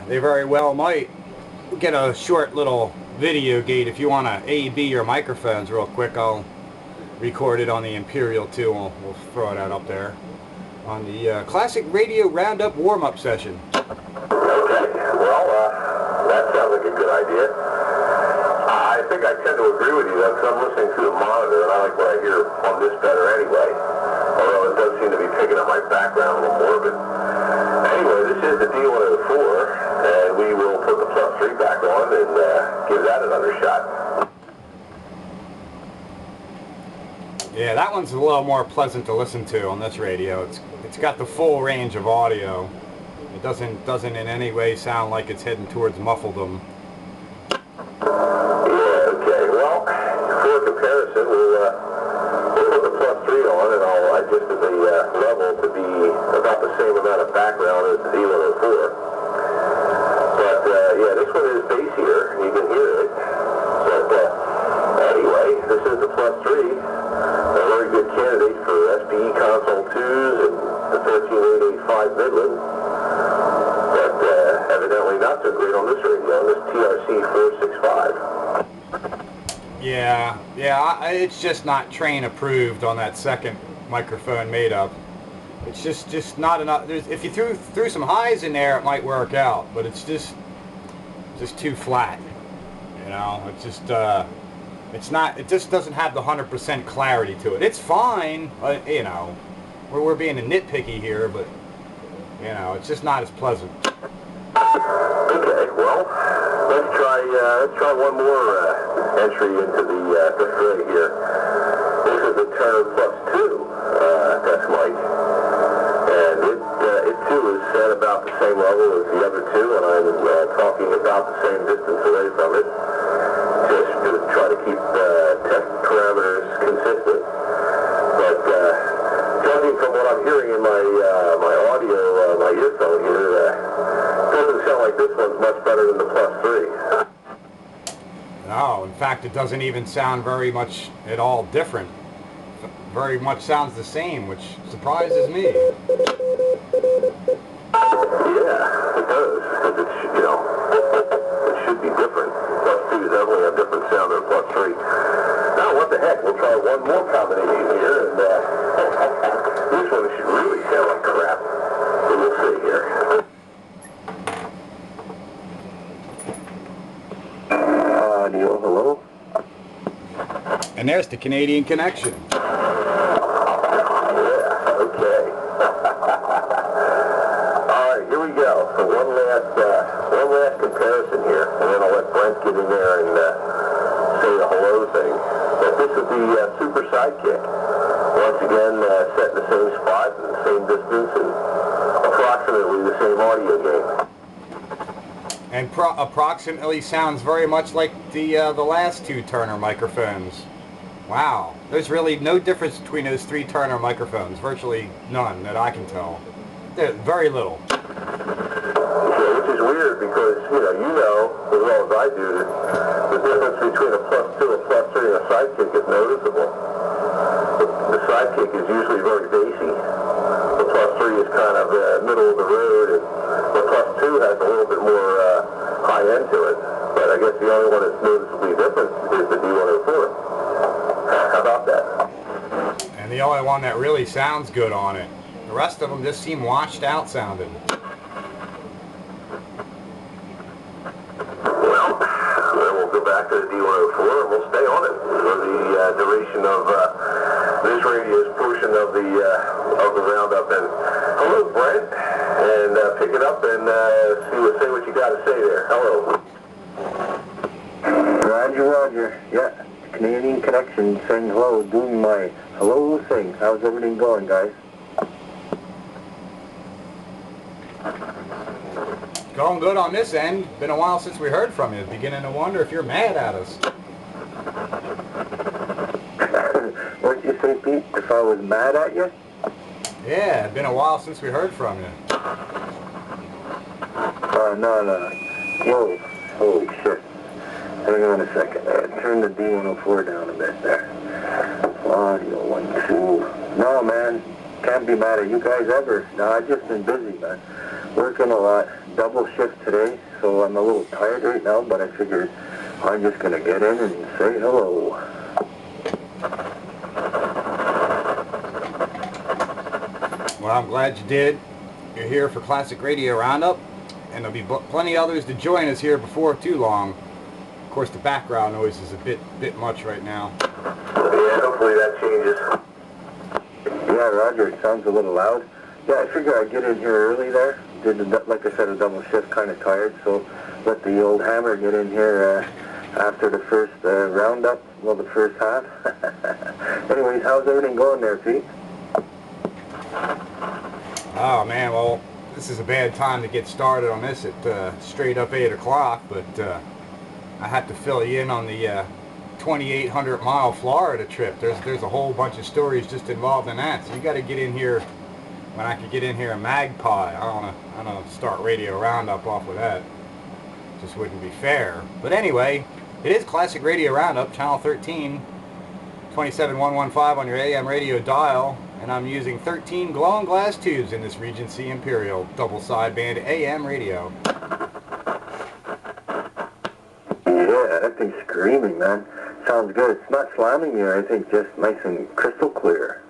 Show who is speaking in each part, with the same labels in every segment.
Speaker 1: they very well might get a short little video gate. If you want to A/B your microphones real quick, I'll record it on the Imperial II. We'll throw that up there on the Classic Radio Roundup warm-up session.
Speaker 2: Okay, well, that sounds like a good idea. I think I tend to agree with you though, because I'm listening to the monitor and I like what I hear on this better anyway. Although it does seem to be picking up my background a little more. But anyway, this is the D104, and we will put the +3 back on and give that another shot.
Speaker 1: Yeah, that one's a little more pleasant to listen to on this radio. It's got the full range of audio. It doesn't in any way sound like it's heading towards muffledom.
Speaker 2: Yeah, okay. Well, for comparison, we'll put the +3 on, and I'll adjust the level to be about the same amount of background as the D104. But yeah, this one is bassier. You can hear it. But anyway, this is the +3. A very good candidate for SPE console 2s and the 13885 Midland. But evidently not so great on this radio, this TRC 465.
Speaker 1: Yeah, it's just not train approved on that second microphone made up. It's just not enough. If you threw some highs in there, it might work out, but it's just too flat. You know, it's just it just doesn't have the 100% clarity to it. It's fine, you know. We're being nitpicky here, but you know, it's just not as pleasant.
Speaker 2: Okay, well, let's try one more entry into the fray here. This is the Turner +2 test mic, and it too is set about the same level as the other two, and I'm talking about the same distance away from it, just to try to keep test parameters consistent. But judging from what I'm hearing in my audio, my earphone here, doesn't sound like this one's much better than the +3.
Speaker 1: No, in fact, it doesn't even sound very much at all different. Very much sounds the same, which surprises me.
Speaker 2: Yeah, it does. Because it should be different. +2 is definitely a different sound than +3. Now, what the heck? We'll try one more combination here, and this one should really sound like crap. So we'll see here. Audio, hello?
Speaker 1: And there's the Canadian connection.
Speaker 2: Yeah, okay. Alright, here we go. So one last comparison here, and then I'll let Brent get in there and say the hello thing. But this is the Super Sidekick. Once again, set in the same spot, and the same distance, and approximately the same audio gain.
Speaker 1: And approximately sounds very much like the last two Turner microphones. Wow, there's really no difference between those three Turner microphones. Virtually none that I can tell. There's very little.
Speaker 2: Yeah, which is weird because, you know as well as I do that the difference between a +2, a +3, and a Sidekick is noticeable. The Sidekick is usually very bassy. The +3 is kind of middle of the road, and the +2 has a little bit more high end to it. But I guess the only one that's noticeably different is the D104. How about that?
Speaker 1: And the only one that really sounds good on it. The rest of them just seem washed out sounding.
Speaker 2: Well, then we'll go back to the D104 and we'll stay on it for the duration of this radio's portion of the roundup. And hello, Brent, and pick it up and say what you got to say there. Hello. Roger. Yeah, Canadian connection saying hello, doing my hello thing. How's everything going, guys?
Speaker 1: Going good on this end. Been a while since we heard from you. Beginning to wonder if you're mad at us.
Speaker 2: What'd you say, Pete? If I was mad at you?
Speaker 1: Yeah, been a while since we heard from you.
Speaker 2: No. Whoa, holy shit. Hang on a second. Turn the D104 down a bit there. Audio 1, 2. No, man. Can't be mad at you guys ever. No, I've just been busy, man.
Speaker 3: Working a lot. Double shift today, so I'm a little tired right now, but I figured I'm just going to get in and say hello.
Speaker 1: Well, I'm glad you did. You're here for Classic Radio Roundup, and there'll be plenty others to join us here before too long. Of course, the background noise is a bit much right now.
Speaker 2: Yeah, hopefully that changes.
Speaker 3: Yeah, Roger, it sounds a little loud. Yeah, I figured I'd get in here early there. Like I said, a double shift, kind of tired, so let the old hammer get in here after the first roundup, well, the first half. Anyways, how's everything going there, Pete?
Speaker 1: Oh man, well, this is a bad time to get started on this at straight up 8 o'clock, but I have to fill you in on the 2,800 mile Florida trip. There's a whole bunch of stories just involved in that, so you got to get in here when I could get in here a magpie. I don't want to start Radio Roundup off with that. Just wouldn't be fair. But anyway, it is Classic Radio Roundup, channel 13, 27115 on your AM radio dial, and I'm using 13 glowing glass tubes in this Regency Imperial double sideband AM radio.
Speaker 3: Yeah, that thing's screaming, man. Sounds good. It's not slamming me or anything, just nice and crystal clear.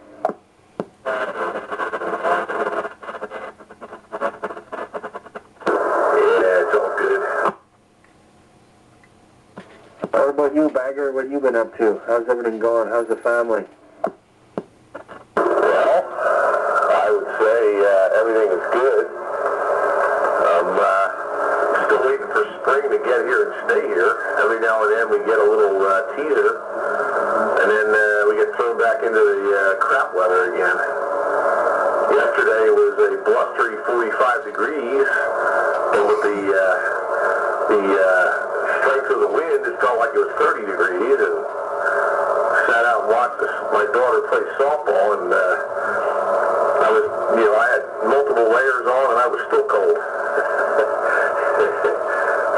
Speaker 3: How about you, Bagger? What you been up to? How's everything going? How's the family?
Speaker 2: Well, I would say everything is good. I'm still waiting for spring to get here and stay here. Every now and then we get a little teeter, and then we get thrown back into the crap weather again. Yesterday was a blustery 45 degrees, and with the strength of the wind, it felt like it was 30 degrees, and sat out and watched my daughter play softball, and I had multiple layers on, and I was still cold.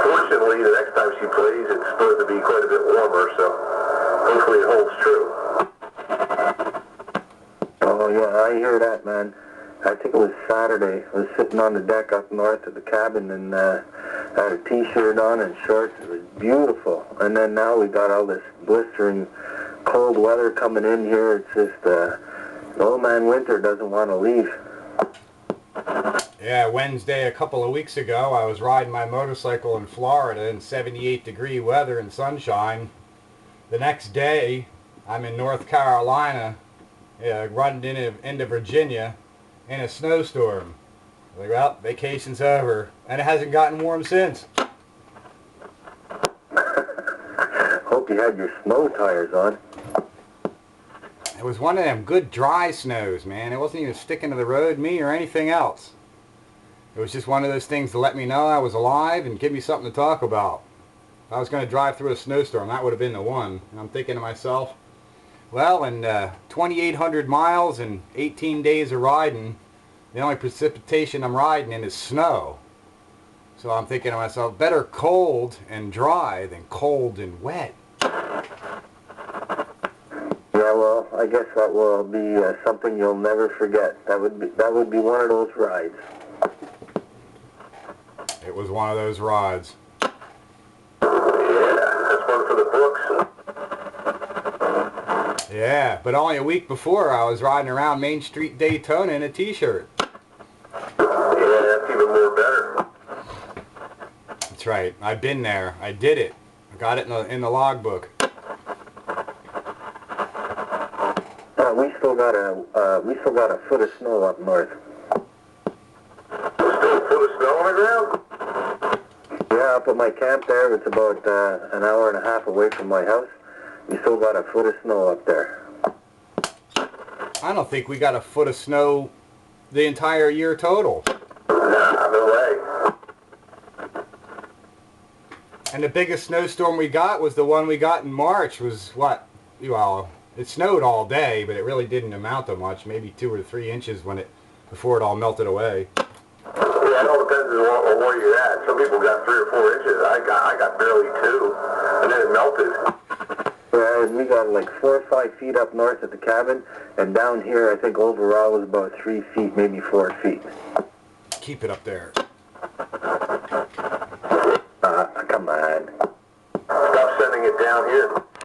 Speaker 2: Fortunately, the next time she plays, it's supposed to be quite a bit warmer, so hopefully it holds true.
Speaker 3: Oh, yeah, I hear that, man. I think it was Saturday. I was sitting on the deck up north of the cabin and had a t-shirt on and shorts. It was beautiful. And then now we got all this blistering cold weather coming in here. It's just, the old man winter doesn't want to leave.
Speaker 1: Yeah, Wednesday a couple of weeks ago, I was riding my motorcycle in Florida in 78-degree weather and sunshine. The next day, I'm in North Carolina, running into Virginia in a snowstorm. Like, well, vacation's over, and it hasn't gotten warm since.
Speaker 3: Hope you had your snow tires on.
Speaker 1: It was one of them good dry snows, man. It wasn't even sticking to the road, me, or anything else. It was just one of those things to let me know I was alive and give me something to talk about. If I was going to drive through a snowstorm, that would have been the one. And I'm thinking to myself, well, in 2,800 miles and 18 days of riding, the only precipitation I'm riding in is snow. So I'm thinking to myself, better cold and dry than cold and wet.
Speaker 3: Yeah, well, I guess that will be something you'll never forget. That would be one of those rides.
Speaker 1: It was one of those rides.
Speaker 2: Yeah, that's one for the books.
Speaker 1: Yeah, but only a week before I was riding around Main Street Daytona in a t-shirt.
Speaker 2: Yeah, that's even more better.
Speaker 1: That's right. I've been there. I did it. I got it in the logbook.
Speaker 3: We still got a foot of snow up north.
Speaker 2: Still a foot of snow on the ground?
Speaker 3: Yeah, up at my camp there, it's about an hour and a half away from my house. We still got a foot of snow up there.
Speaker 1: I don't think we got a foot of snow the entire year total.
Speaker 2: Nah, no way.
Speaker 1: And the biggest snowstorm we got was the one we got in March. Was what? Well, it snowed all day, but it really didn't amount to much. Maybe 2 or 3 inches before it all melted away.
Speaker 2: Yeah, it all depends on where you're at. Some people got 3 or 4 inches. I got barely 2, and then it melted.
Speaker 3: Yeah, we got like 4 or 5 feet up north at the cabin, and down here I think overall was about 3 feet, maybe 4 feet.
Speaker 1: keep it up there.
Speaker 3: Come on.
Speaker 2: Stop sending it down here.